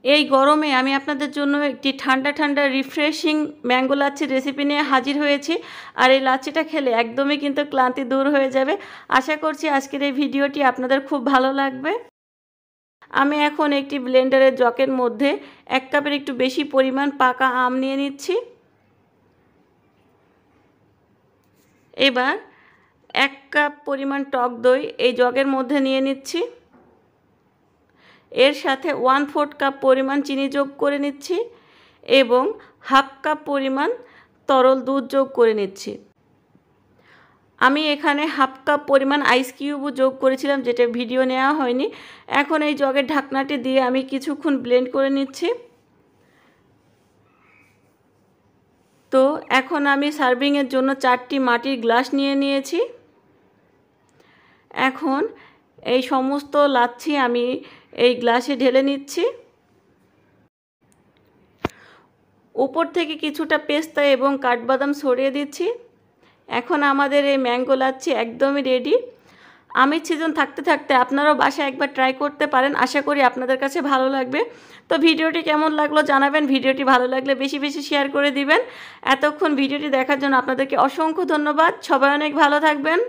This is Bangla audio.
এই গরমে আমি আপনাদের জন্য একটি ঠান্ডা ঠান্ডা রিফ্রেশিং ম্যাঙ্গো লাচ্ছির রেসিপি নিয়ে হাজির হয়েছি। আর এই লাচ্ছিটা খেলে একদমই কিন্তু ক্লান্তি দূর হয়ে যাবে। আশা করছি আজকের এই ভিডিওটি আপনাদের খুব ভালো লাগবে। আমি এখন একটি ব্লেন্ডারের জকের মধ্যে 1 কাপের একটু বেশি পরিমাণ পাকা আম নিয়ে নিচ্ছি। এবার 1 কাপ পরিমাণ টক দই এই জগের মধ্যে নিয়ে নিচ্ছি। এর সাথে 1/4 কাপ পরিমাণ চিনি যোগ করে নিচ্ছি এবং 1/2 কাপ পরিমাণ তরল দুধ যোগ করে নিচ্ছি। আমি এখানে 1/2 কাপ পরিমাণ আইস কিউবও যোগ করেছিলাম, যেটা ভিডিও নেওয়া হয়নি। এখন এই জগের ঢাকনাটি দিয়ে আমি কিছুক্ষণ ব্লেন্ড করে নিচ্ছি। তো এখন আমি সার্ভিংয়ের জন্য 4টি মাটির গ্লাস নিয়ে নিয়েছি। এখন এই সমস্ত লাচ্ছি আমি এই গ্লাসে ঢেলে নিচ্ছি। উপর থেকে কিছুটা পেস্তা এবং কাঠবাদাম ছড়িয়ে দিচ্ছি। এখন আমাদের এই ম্যাঙ্গো লাচ্ছি একদমই রেডি। আমের সিজন থাকতে থাকতে আপনারাও বাসায় একবার ট্রাই করতে পারেন। আশা করি আপনাদের কাছে ভালো লাগবে। তো ভিডিওটি কেমন লাগলো জানাবেন। ভিডিওটি ভালো লাগলে বেশি বেশি শেয়ার করে দিবেন। এতক্ষণ ভিডিওটি দেখার জন্য আপনাদেরকে অসংখ্য ধন্যবাদ। সবাই অনেক ভালো থাকবেন।